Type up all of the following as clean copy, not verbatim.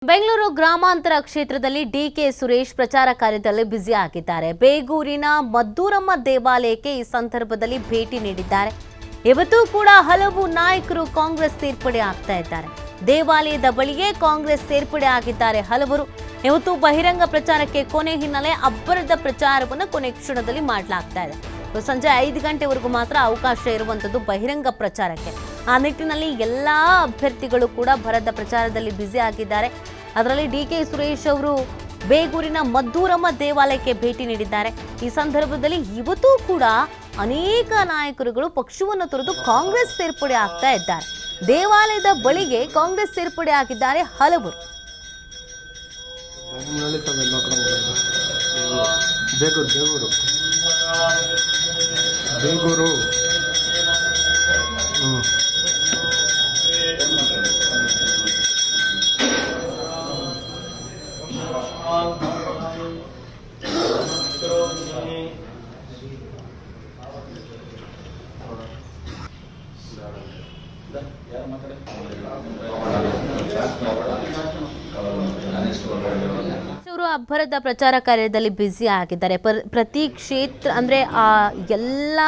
ಬೆಂಗಳೂರು ಗ್ರಾಮಾಂತರ ಕ್ಷೇತ್ರದಲ್ಲಿ ಡಿಕೆ ಸುರೇಶ್ ಪ್ರಚಾರ ಕಾರ್ಯದಲ್ಲಿ ಬ್ಯುಸಿ ಆಗಿದ್ದಾರೆ. ಬೇಗೂರಿನ ಮದ್ದೂರಮ್ಮ ದೇವಾಲಯಕ್ಕೆ ಈ ಸಂದರ್ಭದಲ್ಲಿ ಭೇಟಿ ನೀಡಿದ್ದಾರೆ. ಇವತ್ತು ಕೂಡ ಹಲವು ನಾಯಕರು ಕಾಂಗ್ರೆಸ್ ಸೇರ್ಪಡೆ ಆಗ್ತಾ ಇದ್ದಾರೆ. ದೇವಾಲಯದ ಬಳಿಗೆ ಕಾಂಗ್ರೆಸ್ ಸೇರ್ಪಡೆ ಆಗಿದ್ದಾರೆ ಹಲವರು. ಇವತ್ತು ಬಹಿರಂಗ ಪ್ರಚಾರಕ್ಕೆ ಕೊನೆ ಹಿನ್ನೆಲೆ ಅಬ್ಬರದ ಪ್ರಚಾರವನ್ನು ಕೊನೆ ಕ್ಷಣದಲ್ಲಿ ಮಾಡಲಾಗ್ತಾ ಇದೆ. ಸಂಜೆ 5 ಗಂಟೆವರೆಗೂ ಮಾತ್ರ ಅವಕಾಶ ಇರುವಂತದ್ದು ಬಹಿರಂಗ ಪ್ರಚಾರಕ್ಕೆ. ಆ ನಿಟ್ಟಿನಲ್ಲಿ ಎಲ್ಲಾ ಅಭ್ಯರ್ಥಿಗಳು ಕೂಡ ಭರದ ಪ್ರಚಾರದಲ್ಲಿ ಬ್ಯುಸಿ ಆಗಿದ್ದಾರೆ. ಅದರಲ್ಲಿ ಡಿಕೆ ಸುರೇಶ್ ಅವರು ಬೇಗೂರಿನ ಮದ್ದೂರಮ್ಮ ದೇವಾಲಯಕ್ಕೆ ಭೇಟಿ ನೀಡಿದ್ದಾರೆ. ಈ ಸಂದರ್ಭದಲ್ಲಿ ಇವತ್ತು ಕೂಡ ಅನೇಕ ನಾಯಕರುಗಳು ಪಕ್ಷವನ್ನು ತೊರೆದು ಕಾಂಗ್ರೆಸ್ ಸೇರ್ಪಡೆ ಆಗ್ತಾ ಇದ್ದಾರೆ. ದೇವಾಲಯದ ಬಳಿಗೆ ಕಾಂಗ್ರೆಸ್ ಸೇರ್ಪಡೆ ಆಗಿದ್ದಾರೆ ಹಲವರು. ಬೇಗೂರು ಅವರು ಅಬ್ಬರದ ಪ್ರಚಾರ ಕಾರ್ಯದಲ್ಲಿ ಬ್ಯುಸಿ ಆಗಿದ್ದಾರೆ. ಪ್ರತಿ ಕ್ಷೇತ್ರ ಅಂದ್ರೆ ಎಲ್ಲ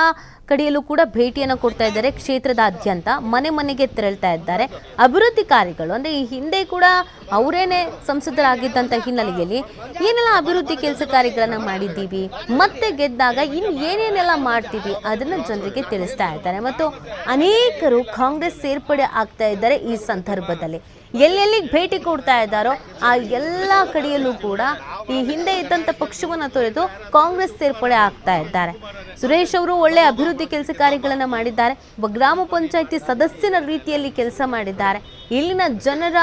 ಕಡೆಯಲ್ಲೂ ಕೂಡ ಭೇಟಿಯನ್ನು ಕೊಡ್ತಾ ಇದ್ದಾರೆ. ಕ್ಷೇತ್ರದಾದ್ಯಂತ ಮನೆ ಮನೆಗೆ ತೆರಳ್ತಾ ಇದ್ದಾರೆ. ಅಭಿವೃದ್ಧಿ ಕಾರ್ಯಗಳು ಅಂದ್ರೆ ಈ ಹಿಂದೆ ಕೂಡ ಅವರೇನೆ ಸಂಸದರಾಗಿದ್ದಂಥ ಹಿನ್ನೆಲೆಯಲ್ಲಿ ಏನೆಲ್ಲ ಅಭಿವೃದ್ಧಿ ಕೆಲಸ ಕಾರ್ಯಗಳನ್ನ ಮಾಡಿದ್ದೀವಿ, ಮತ್ತೆ ಗೆದ್ದಾಗ ಇನ್ನು ಏನೇನೆಲ್ಲ ಮಾಡ್ತೀವಿ ಅದನ್ನ ಜನರಿಗೆ ತಿಳಿಸ್ತಾ ಇದ್ದಾರೆ. ಮತ್ತು ಅನೇಕರು ಕಾಂಗ್ರೆಸ್ ಸೇರ್ಪಡೆ ಆಗ್ತಾ ಇದ್ದಾರೆ. ಈ ಸಂದರ್ಭದಲ್ಲಿ ಎಲ್ಲೆಲ್ಲಿ ಭೇಟಿ ಕೊಡ್ತಾ ಇದ್ದಾರೋ ಆ ಎಲ್ಲ ಕಡೆಯಲ್ಲೂ ಕೂಡ ಈ ಹಿಂದೆ ಇದ್ದಂಥ ಪಕ್ಷವನ್ನು ತೊರೆದು ಕಾಂಗ್ರೆಸ್ ಸೇರ್ಪಡೆ ಆಗ್ತಾ ಇದ್ದಾರೆ. ಸುರೇಶ್ ಅವರು ಒಳ್ಳೆ ಅಭಿವೃದ್ಧಿ ಕೆಲಸ ಕಾರ್ಯಗಳನ್ನು ಮಾಡಿದ್ದಾರೆ. ಗ್ರಾಮ ಪಂಚಾಯಿತಿ ಸದಸ್ಯನ ರೀತಿಯಲ್ಲಿ ಕೆಲಸ ಮಾಡಿದ್ದಾರೆ. ಇಲ್ಲಿನ ಜನರ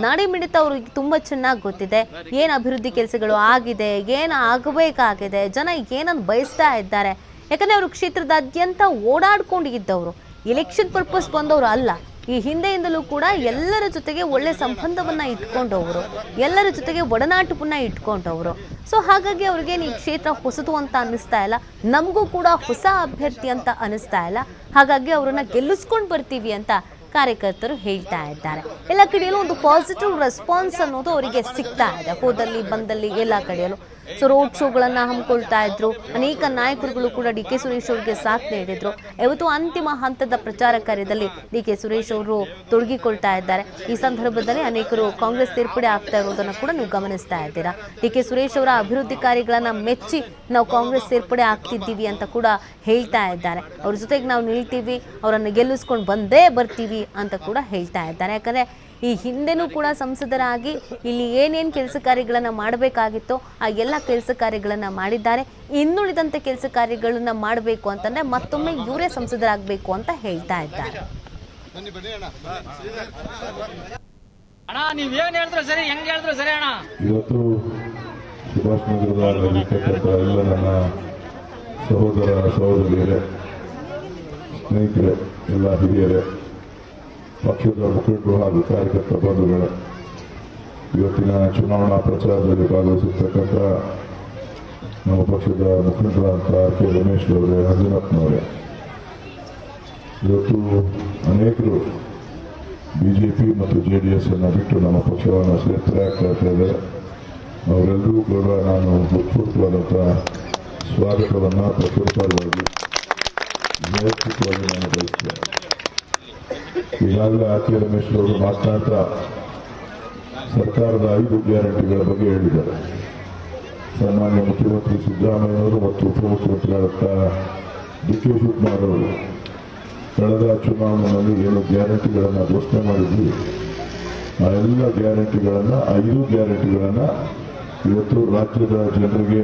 ನಾಡಿಮಿಡಿತ ಅವ್ರಿಗೆ ತುಂಬಾ ಚೆನ್ನಾಗಿ ಗೊತ್ತಿದೆ. ಏನು ಅಭಿವೃದ್ಧಿ ಕೆಲಸಗಳು ಆಗಿದೆ, ಏನು ಆಗಬೇಕಾಗಿದೆ, ಜನ ಏನನ್ನು ಬಯಸ್ತಾ ಇದ್ದಾರೆ. ಯಾಕಂದ್ರೆ ಅವರು ಕ್ಷೇತ್ರದಾದ್ಯಂತ ಓಡಾಡ್ಕೊಂಡಿದ್ದವರು, ಎಲೆಕ್ಷನ್ ಪರ್ಪಸ್ ಬಂದವರು ಅಲ್ಲ. ಈ ಹಿಂದೆಯಿಂದಲೂ ಕೂಡ ಎಲ್ಲರ ಜೊತೆಗೆ ಒಳ್ಳೆ ಸಂಬಂಧವನ್ನ ಇಟ್ಕೊಂಡವರು, ಎಲ್ಲರ ಜೊತೆಗೆ ಒಡನಾಟವನ್ನ ಇಟ್ಕೊಂಡವರು. ಸೊ ಹಾಗಾಗಿ ಅವ್ರಿಗೆ ಈ ಕ್ಷೇತ್ರ ಹೊಸದು ಅಂತ ಅನ್ನಿಸ್ತಾ ಇಲ್ಲ, ನಮಗೂ ಕೂಡ ಹೊಸ ಅಭ್ಯರ್ಥಿ ಅಂತ ಅನ್ನಿಸ್ತಾ ಇಲ್ಲ. ಹಾಗಾಗಿ ಅವರನ್ನ ಗೆಲ್ಲಿಸ್ಕೊಂಡು ಬರ್ತೀವಿ ಅಂತ ಕಾರ್ಯಕರ್ತರು ಹೇಳ್ತಾ ಇದ್ದಾರೆ. ಎಲ್ಲ ಕಡೆಯಲ್ಲೂ ಒಂದು ಪಾಸಿಟಿವ್ ರೆಸ್ಪಾನ್ಸ್ ಅನ್ನೋದು ಅವರಿಗೆ ಸಿಗ್ತಾ ಇದೆ. ಹೋದಲ್ಲಿ ಬಂದಲ್ಲಿ ಎಲ್ಲ ಕಡೆಯಲ್ಲೂ ಸೊ ರೋಡ್ ಶೋಗಳನ್ನು ಹಮ್ಮಿಕೊಳ್ತಾ ಇದ್ರು. ಅನೇಕ ನಾಯಕರುಗಳು ಕೂಡ ಡಿ ಕೆ ಸುರೇಶ್ ಅವರಿಗೆ ಸಾಥ್ ನೀಡಿದ್ರು. ಇವತ್ತು ಅಂತಿಮ ಹಂತದ ಪ್ರಚಾರ ಕಾರ್ಯದಲ್ಲಿ ಡಿ ಕೆ ಸುರೇಶ್ ಅವರು ತೊಡಗಿಕೊಳ್ತಾ ಇದ್ದಾರೆ. ಈ ಸಂದರ್ಭದಲ್ಲಿ ಅನೇಕರು ಕಾಂಗ್ರೆಸ್ ಸೇರ್ಪಡೆ ಆಗ್ತಾ ಇರೋದನ್ನು ಕೂಡ ನೀವು ಗಮನಿಸ್ತಾ ಇದ್ದೀರಾ. ಡಿ ಕೆ ಸುರೇಶ್ ಅವರ ಅಭಿವೃದ್ಧಿ ಕಾರ್ಯಗಳನ್ನ ಮೆಚ್ಚಿ ನಾವು ಕಾಂಗ್ರೆಸ್ ಸೇರ್ಪಡೆ ಆಗ್ತಿದ್ದೀವಿ ಅಂತ ಕೂಡ ಹೇಳ್ತಾ ಇದ್ದಾರೆ. ಅವ್ರ ಜೊತೆಗೆ ನಾವು ನಿಲ್ತೀವಿ, ಅವರನ್ನು ಗೆಲ್ಲಿಸ್ಕೊಂಡು ಬಂದೇ ಬರ್ತೀವಿ ಅಂತ ಕೂಡ ಹೇಳ್ತಾ ಇದ್ದಾರೆ. ಯಾಕಂದ್ರೆ ಈ ಹಿಂದೆನೂ ಕೂಡ ಸಂಸದರಾಗಿ ಇಲ್ಲಿ ಏನೇನು ಕೆಲಸ ಕಾರ್ಯಗಳನ್ನು ಮಾಡಬೇಕಾಗಿತ್ತೋ ಆ ಎಲ್ಲ ಕೆಲಸ ಕಾರ್ಯಗಳನ್ನು ಮಾಡಿದ್ದಾರೆ. ಇನ್ನುಳಿದಂತೆ ಕೆಲಸ ಕಾರ್ಯಗಳನ್ನು ಮಾಡಬೇಕು ಅಂತಂದ್ರೆ ಮತ್ತೊಮ್ಮೆ ಇವರೇ ಸಂಸದರಾಗಬೇಕು ಅಂತ ಹೇಳ್ತಾ ಇದ್ದಾರೆ. ಇವತ್ತು ಸುಭಾಷ್ ನಗರದಲ್ಲಿರ್ತಕ್ಕಂಥ ಎಲ್ಲ ನನ್ನ ಸಹೋದರ ಸಹೋದರಿಯರೇ, ಸ್ನೇಹಿತರೆ, ಎಲ್ಲ ಹಿರಿಯರೇ, ಪಕ್ಷದ ಮುಖಂಡರು ಹಾಗೂ ಕಾರ್ಯಕರ್ತ ಬಂಧುಗಳೇ, ಇವತ್ತಿನ ಚುನಾವಣಾ ಪ್ರಚಾರದಲ್ಲಿ ಭಾಗವಹಿಸಿರ್ತಕ್ಕಂಥ ನಮ್ಮ ಪಕ್ಷದ ಮುಖಂಡರಾದಂಥ ಕೆ ರಮೇಶ್ ಅವರೇ, ಅಂಜನಪ್ಪನವರೇ, ಇವತ್ತು ಅನೇಕರು ಬಿಜೆಪಿ ಮತ್ತು JDS ಅನ್ನು ಬಿಟ್ಟು ನಮ್ಮ ಪಕ್ಷವನ್ನು ಸೇರ್ಪಡೆ ಆಗ್ತಾ ಇದ್ದಾರೆ. ಅವರೆಲ್ಲರೂ ಕೂಡ ನಾನು ಹೃತ್ಪೂರ್ವಕವಾದಂಥ ಸ್ವಾಗತವನ್ನು ಪಕ್ಷದ ಪರವಾಗಿ ವೈಯಕ್ತಿಕವಾಗಿ ನಾನು ಬಯಸ್ತೇನೆ. ಈಗಾಗಲೇ ಕೆ ರಮೇಶ್ ಅವರು ಮಾತನಾಡ್ತಾ ಸರ್ಕಾರದ 5 ಗ್ಯಾರಂಟಿಗಳ ಬಗ್ಗೆ ಹೇಳಿದ್ದಾರೆ. ಸನ್ಮಾನ್ಯ ಮುಖ್ಯಮಂತ್ರಿ ಸಿದ್ದರಾಮಯ್ಯವರು ಮತ್ತು ಉಪಮುಖ್ಯಮಂತ್ರಿಗಳಾದ ಡಿ ಕೆ ಶಿವಕುಮಾರ್ ಅವರು ಕಳೆದ ಚುನಾವಣೆಯಲ್ಲಿ ಏನು ಗ್ಯಾರಂಟಿಗಳನ್ನು ಘೋಷಣೆ ಮಾಡಿದ್ವಿ, ಆ ಎಲ್ಲ ಗ್ಯಾರಂಟಿಗಳನ್ನು 5 ಗ್ಯಾರಂಟಿಗಳನ್ನು ಇವತ್ತು ರಾಜ್ಯದ ಜನರಿಗೆ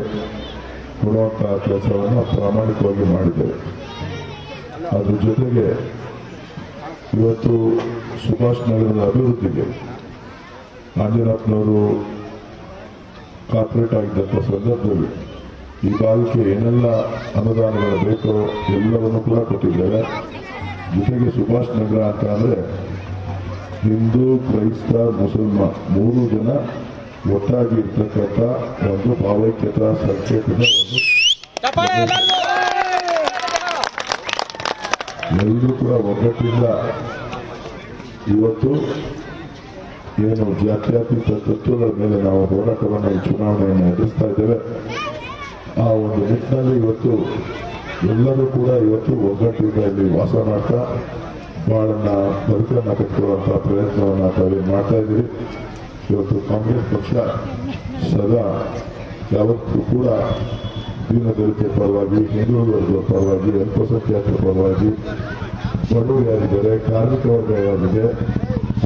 ಕೊಡುವಂತಹ ಕೆಲಸವನ್ನು ಪ್ರಾಮಾಣಿಕವಾಗಿ ಮಾಡಿದ್ದೇವೆ. ಅದ್ರ ಜೊತೆಗೆ ಇವತ್ತು ಸುಭಾಷ್ ನಗರದ ಅಭಿವೃದ್ಧಿಗೆ ಅಂಜನಪ್ಪನವರು ಕಾರ್ಪೊರೇಟ್ ಆಗಿದ್ದಂಥ ಸಂದರ್ಭದಲ್ಲಿ ಈ ಭಾಗಕ್ಕೆ ಏನೆಲ್ಲ ಅನುದಾನಗಳು ಬೇಕೋ ಎಲ್ಲವನ್ನು ಕೂಡ ಕೊಟ್ಟಿದ್ದೇವೆ. ಜೊತೆಗೆ ಸುಭಾಷ್ ನಗರ ಅಂತ ಅಂದರೆ ಹಿಂದೂ, ಕ್ರೈಸ್ತ, ಮುಸಲ್ಮಾನ್ 3 ಜನ ಒಟ್ಟಾಗಿ ಇರ್ತಕ್ಕಂಥ ಒಂದು ಭಾವೈಕ್ಯತಾ ಸಂಕೇತದ ಎಲ್ಲರೂ ಕೂಡ ಒಗ್ಗಟ್ಟಿಂದ ಇವತ್ತು ಏನು ಜಾತ್ಯತೀತ ತತ್ವಗಳ ಮೇಲೆ ನಾವು ಹೋರಾಟವನ್ನು ಈ ಚುನಾವಣೆಯನ್ನು ಎದುರಿಸ್ತಾ ಇದ್ದೇವೆ. ಆ ಒಂದು ನಿಟ್ಟಿನಲ್ಲಿ ಇವತ್ತು ಎಲ್ಲರೂ ಕೂಡ ಇವತ್ತು ಒಗ್ಗಟ್ಟಿನಿಂದ ಇಲ್ಲಿ ವಾಸ ಮಾಡ್ತಾ ಬದುಕನ್ನು ಕಟ್ಟಿಕೊಳ್ಳುವಂಥ ಪ್ರಯತ್ನವನ್ನು ತಾವೇನು ಮಾಡ್ತಾ ಇದ್ದೀರಿ. ಇವತ್ತು ಕಾಂಗ್ರೆಸ್ ಪಕ್ಷ ಸದಾ ಯಾವತ್ತೂ ಕೂಡ ದೀನದಲಿತರ ಪರವಾಗಿ, ಹಿಂದುಳಿದ ವರ್ಗದ ಪರವಾಗಿ, ಅಲ್ಪಸಂಖ್ಯಾತರ ಪರವಾಗಿ, ಬಡವರು ಯಾರಿದ್ದಾರೆ, ಕಾರ್ಮಿಕ ವರ್ಗ ಯಾರಿದೆ,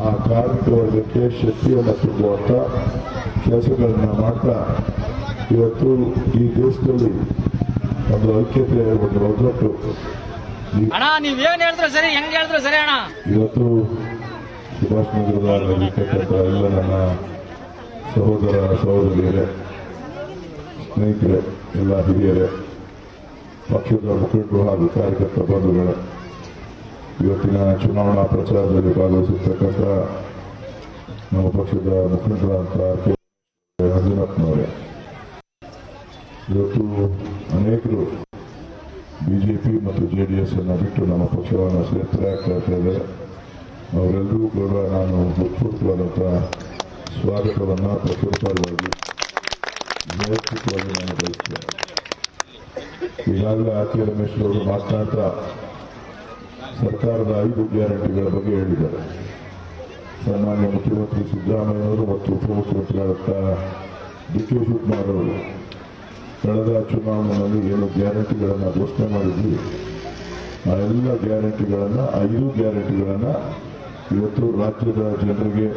ಆ ಕಾರ್ಮಿಕ ವರ್ಗಕ್ಕೆ ಶಕ್ತಿಯನ್ನು ತುಂಬುವಂಥ ಕೆಲಸಗಳನ್ನು ಮಾಡ್ತಾ ಇವತ್ತು ಈ ದೇಶದಲ್ಲಿ ಒಂದು ಐಕ್ಯತೆ, ಒಂದು ಒಗ್ಗಟ್ಟು ಅಣ್ಣ ನೀವೇನ್ ಹೇಳಿದ್ರು ಸರಿ, ಹೆಂಗ್ ಹೇಳಿದ್ರು ಸರಿ ಅಣ್ಣ. ಇವತ್ತು ಸುಭಾಷ್ ನಗರದಲ್ಲಿರ್ತಕ್ಕಂಥ ಎಲ್ಲ ನನ್ನ ಸಹೋದರ ಸಹೋದರಿಯರೇ, ಸ್ನೇಹಿತರೆ, ಎಲ್ಲ ಹಿರಿಯರೇ, ಪಕ್ಷದ ಮುಖಂಡರು ಹಾಗೂ ಕಾರ್ಯಕರ್ತ ಬಂಧುಗಳೇ, ಇವತ್ತಿನ ಚುನಾವಣಾ ಪ್ರಚಾರದಲ್ಲಿ ಭಾಗವಹಿಸಿರ್ತಕ್ಕಂಥ ನಮ್ಮ ಪಕ್ಷದ ಮುಖಂಡರಾದಂಥ ಕೆ ಮಂಜುನಾಥ್ನವರೇ, ಇವತ್ತು ಅನೇಕರು ಬಿಜೆಪಿ ಮತ್ತು JDS ಅನ್ನು ಬಿಟ್ಟು ನಮ್ಮ ಪಕ್ಷವನ್ನು ಸೇರ್ಪಡೆ ಆಗ್ತಾ ಇದ್ದಾರೆ. ಅವರೆಲ್ಲರೂ ಕೂಡ ನಾನು ಹೃತ್ಪೂರ್ವಕವಾದಂಥ ಸ್ವಾಗತವನ್ನು ಪಕ್ಷದ ಪರವಾಗಿ ವೈಯಕ್ತಿಕವಾಗಿ ನಾನು ಬಯಸ್ತೇನೆ. ಈಗಾಗಲೇ ಆರ್ ಕೆ ರಮೇಶ್ ಅವರು ಮಾತನಾಡ್ತಾ ಸರ್ಕಾರದ 5 ಗ್ಯಾರಂಟಿಗಳ ಬಗ್ಗೆ ಹೇಳಿದ್ದಾರೆ. ಸನ್ಮಾನ್ಯ ಮುಖ್ಯಮಂತ್ರಿ ಸಿದ್ದರಾಮಯ್ಯವರು ಮತ್ತು ಉಪಮುಖ್ಯಮಂತ್ರಿಗಳಾದಂಥ DK ಶಿವಕುಮಾರ್ ಅವರು ಕಳೆದ ಚುನಾವಣೆಯಲ್ಲಿ ಏನು ಗ್ಯಾರಂಟಿಗಳನ್ನು ಘೋಷಣೆ ಮಾಡಿದ್ವಿ, ಆ ಎಲ್ಲ ಗ್ಯಾರಂಟಿಗಳನ್ನು 5 ಗ್ಯಾರಂಟಿಗಳನ್ನು ಇವತ್ತು ರಾಜ್ಯದ ಜನರಿಗೆ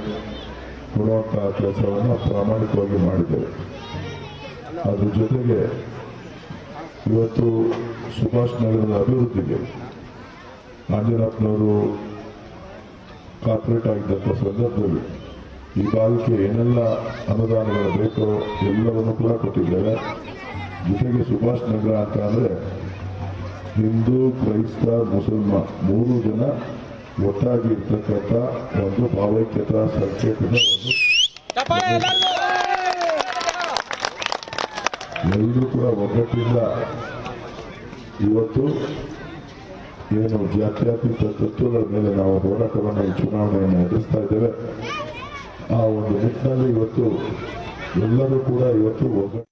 ಕೊಡುವಂಥ ಕೆಲಸವನ್ನು ಪ್ರಾಮಾಣಿಕವಾಗಿ ಮಾಡಿದ್ದೇವೆ. ಅದ್ರ ಜೊತೆಗೆ ಇವತ್ತು ಸುಭಾಷ್ ನಗರದ ಅಭಿವೃದ್ಧಿಗೆ ಮಂಜುನಾಥ್ನವರು ಕಾರ್ಪೊರೇಟ್ ಆಗಿದ್ದಂಥ ಸಂದರ್ಭದಲ್ಲಿ ಈ ಭಾಗಕ್ಕೆ ಏನೆಲ್ಲ ಅನುದಾನಗಳು ಬೇಕೋ ಎಲ್ಲವನ್ನು ಕೂಡ ಕೊಟ್ಟಿದ್ದೇವೆ. ಜೊತೆಗೆ ಸುಭಾಷ್ ನಗರ ಅಂತ ಅಂದರೆ ಹಿಂದೂ, ಕ್ರೈಸ್ತ, ಮುಸಲ್ಮಾನ್ 3 ಜನ ಒಟ್ಟಾಗಿ ಇರ್ತಕ್ಕಂಥ ಒಂದು ಭಾವೈಕ್ಯತಾ ಸಂಕೇತದ ಎಲ್ಲರೂ ಕೂಡ ಒಗ್ಗಟ್ಟಿಂದ ಇವತ್ತು ಏನು ಜಾತ್ಯತೀತ ತತ್ವಗಳ ಮೇಲೆ ನಾವು ಹೋರಾಟವನ್ನು ಈ ಚುನಾವಣೆಯನ್ನು ಎದುರಿಸ್ತಾ ಇದ್ದೇವೆ. ಆ ಒಂದು ನಿಟ್ಟಿನಲ್ಲಿ ಇವತ್ತು ಎಲ್ಲರೂ ಕೂಡ ಇವತ್ತು ಒಗ್ಗಟ್ಟು